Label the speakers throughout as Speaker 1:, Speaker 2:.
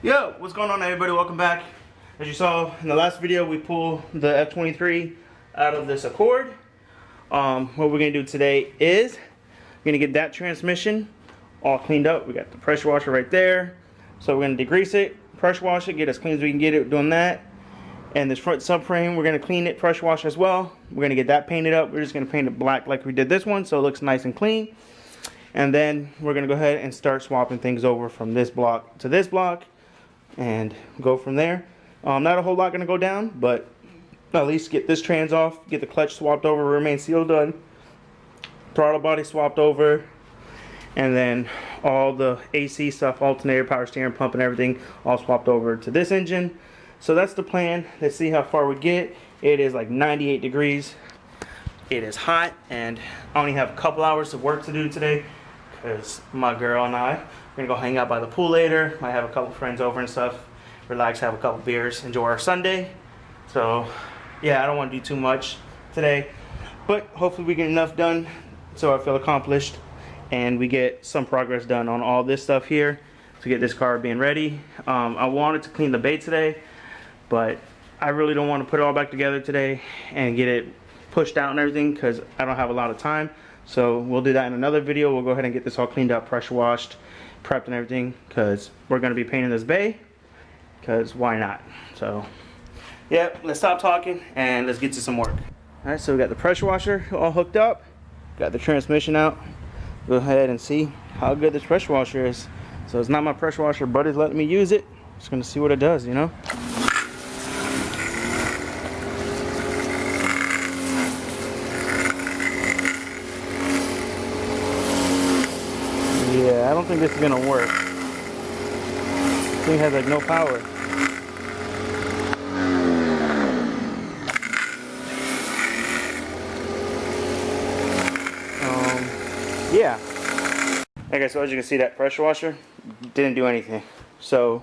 Speaker 1: Yo, what's going on everybody? Welcome back. As you saw in the last video, we pulled the F23 out of this Accord. What we're going to do today is we're going to get that transmission all cleaned up. We got the pressure washer right there. So we're going to degrease it, pressure wash it, get as clean as we can get it doing that. And this front subframe, we're going to clean it, pressure wash as well. We're going to get that painted up. We're just going to paint it black like we did this one so it looks nice and clean. And then we're going to go ahead and start swapping things over from this block to this block and go from there. Not a whole lot going to go down, but at least get this trans off, get the clutch swapped over, rear main seal done, throttle body swapped over, and then all the AC stuff, alternator, power steering, pump, and everything all swapped over to this engine. So that's the plan. Let's see how far we get. It is like 98 degrees. It is hot, and I only have a couple hours of work to do today because my girl and I are gonna go hang out by the pool later. Might have a couple friends over and stuff, relax, have a couple beers, enjoy our Sunday. So yeah, I don't want to do too much today, but hopefully we get enough done so I feel accomplished and we get some progress done on all this stuff here to get this car being ready. I wanted to clean the bay today, but I really don't want to put it all back together today and get it pushed out and everything because I don't have a lot of time. So we'll do that in another video. We'll go ahead and get this all cleaned up, pressure washed, prepped and everything, because we're going to be painting this bay, because why not? So yeah, let's stop talking and let's get to some work. Alright, so we got the pressure washer all hooked up, got the transmission out. Go ahead and see how good this pressure washer is. So it's not my pressure washer, but it's letting me use it. Just going to see what it does, you know. Yeah, I don't think this is gonna work. This thing has like no power. Yeah. Okay, so as you can see, that pressure washer didn't do anything. So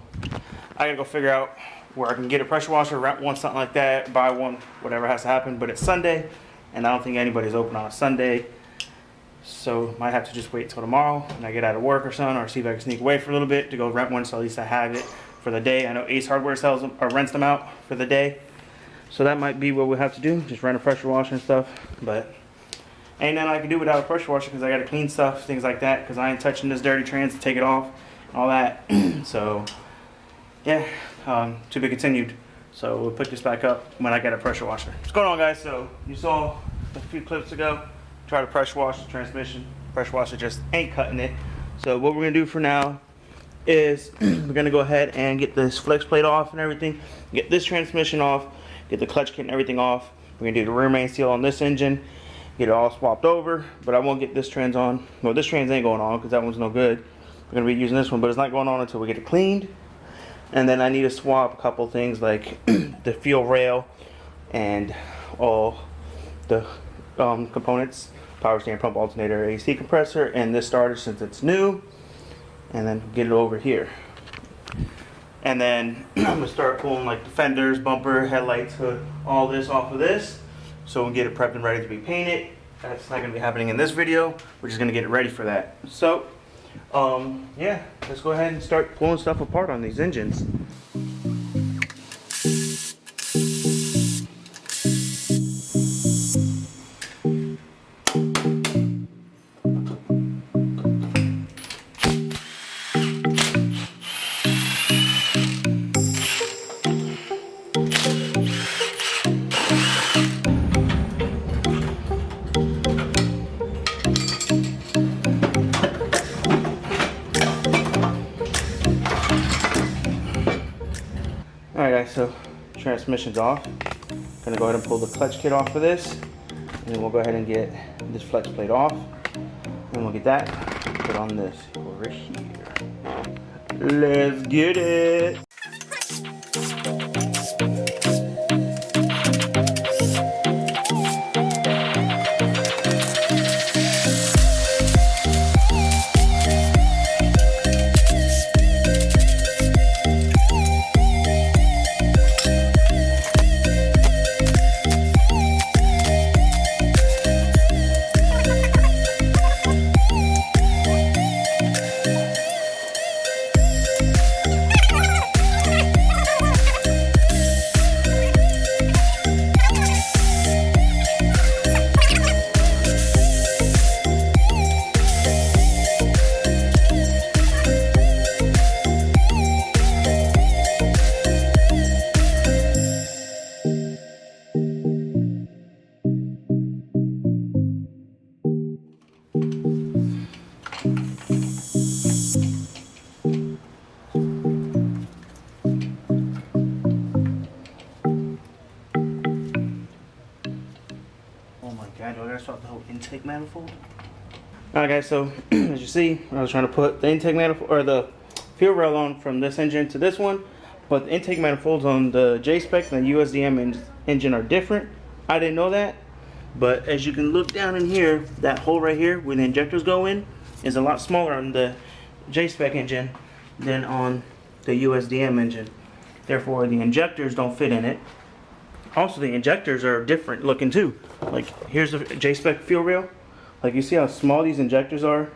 Speaker 1: I gotta go figure out where I can get a pressure washer, wrap one, something like that, buy one, whatever has to happen. But it's Sunday, and I don't think anybody's open on a Sunday. So might have to just wait till tomorrow when I get out of work or something, or see if I can sneak away for a little bit to go rent one, so at least I have it for the day. I know Ace Hardware sells them or rents them out for the day, so that might be what we'll have to do, just rent a pressure washer and stuff. But ain't nothing I can do without a pressure washer because I got to clean stuff, things like that, because I ain't touching this dirty trans to take it off and all that. So yeah, to be continued. So we'll put this back up when I get a pressure washer. What's going on, guys? So you saw a few clips ago, try to pressure wash the transmission. Pressure washer just ain't cutting it. So what we're gonna do for now is we're gonna go ahead and get this flex plate off and everything, get this transmission off, get the clutch kit and everything off. We're gonna do the rear main seal on this engine, get it all swapped over, but I won't get this trans on. Well, this trans ain't going on because that one's no good. We're gonna be using this one, but it's not going on until we get it cleaned. And then I need to swap a couple things like the fuel rail and all the components, power steering, pump, alternator, AC compressor, and this starter since it's new, and then get it over here. And then I'm gonna start pulling like the fenders, bumper, headlights, hood, all this off of this, so we'll get it prepped and ready to be painted. That's not gonna be happening in this video. We're just gonna get it ready for that. So yeah, let's go ahead and start pulling stuff apart on these engines. Alright guys, so transmission's off. Gonna go ahead and pull the clutch kit off for this, and then we'll go ahead and get this flex plate off, and we'll get that put on this over here. Let's get it. intake manifold. Alright guys, so as you see, I was trying to put the intake manifold or the fuel rail on from this engine to this one, but the intake manifolds on the J-Spec and the USBM engine are different. I didn't know that, but as you can look down in here, that hole right here where the injectors go in is a lot smaller on the J-Spec engine than on the USBM engine. Therefore, the injectors don't fit in it. Also, the injectors are different looking too. Like, here's the J-Spec fuel rail. Like, you see how small these injectors are?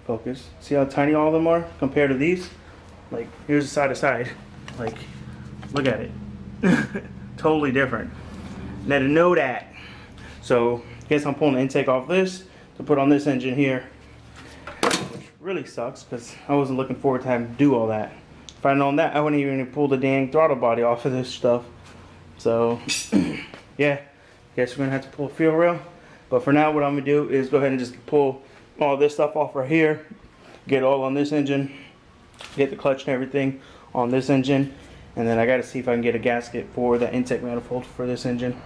Speaker 1: Focus. See how tiny all of them are compared to these? Like, here's the side to side. Like, look at it. Totally different. Now to know that, so I guess I'm pulling the intake off this to put on this engine here, which really sucks because I wasn't looking forward to having to do all that. If I'd known that, I wouldn't even pull the dang throttle body off of this stuff. So, yeah, guess we're gonna have to pull a fuel rail. But for now, what I'm gonna do is go ahead and just pull all this stuff off right here, get all on this engine, get the clutch and everything on this engine, and then I gotta see if I can get a gasket for the intake manifold for this engine.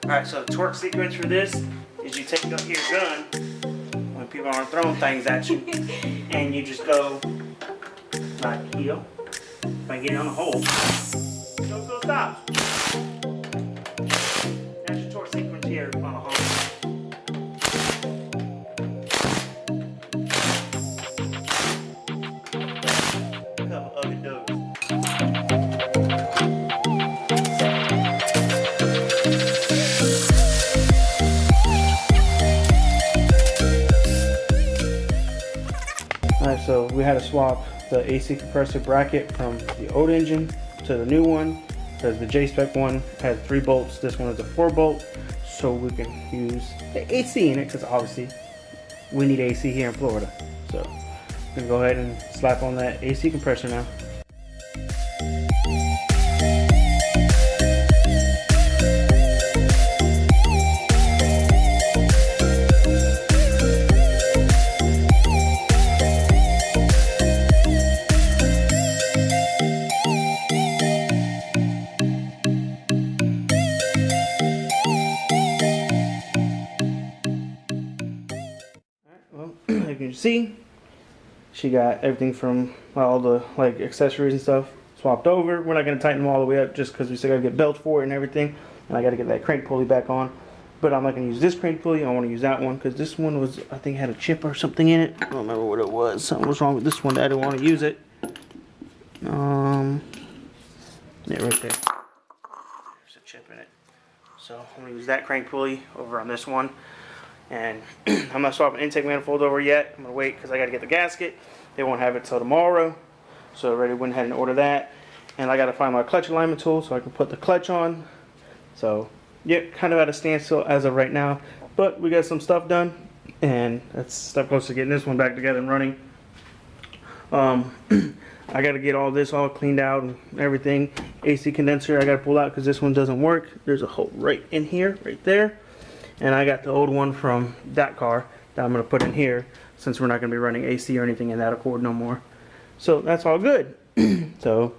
Speaker 1: Alright, so the torque sequence for this is you take your gun when people aren't throwing things at you, and you just go like here. If I get on the hole, don't go stop. That's your torque sequence here on the hole. Couple ugly dogs. Alright, so we had to swap the AC compressor bracket from the old engine to the new one because the J-Spec one had 3 bolts. This one is a 4 bolt, so we can use the AC in it because obviously we need AC here in Florida. So I'm gonna go ahead and slap on that AC compressor now. You can see she got everything from all the like accessories and stuff swapped over. We're not going to tighten them all the way up just because we still got to get belts for it and everything, and I got to get that crank pulley back on. But I'm not going to use this crank pulley. I want to use that one because this one was, I think, had a chip or something in it. I don't remember what it was. Something was wrong with this one that I didn't want to use it. Yeah, right there. There's a chip in it. So I'm going to use that crank pulley over on this one. And I'm not swapping intake manifold over yet. I'm going to wait because I got to get the gasket. They won't have it till tomorrow. So I already went ahead and ordered that. And I got to find my clutch alignment tool so I can put the clutch on. So, yeah, kind of at a standstill as of right now. But we got some stuff done. And that's stuff close to getting this one back together and running. I got to get all this all cleaned out and everything. AC condenser I got to pull out because this one doesn't work. There's a hole right in here, right there. And I got the old one from that car that I'm going to put in here since we're not going to be running AC or anything in that Accord no more. So that's all good. So,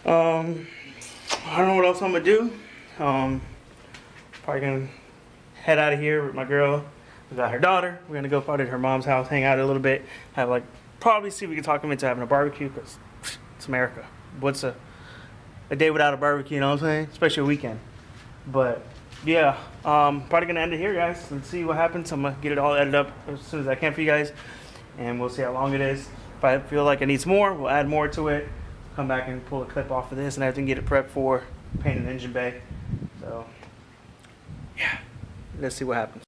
Speaker 1: I don't know what else I'm going to do. Probably going to head out of here with my girl. We got her daughter. We're going to go probably to her mom's house, hang out a little bit. Have like, probably see if we can talk them into having a barbecue because it's America. What's a day without a barbecue, you know what I'm saying? Especially a weekend. But yeah, probably gonna end it here, guys. Let's see what happens. I'm gonna get it all edited up as soon as I can for you guys, and we'll see how long it is. If I feel like it needs more, we'll add more to it. Come back and pull a clip off of this, and I have to get it prepped for painting the engine bay. So yeah, let's see what happens.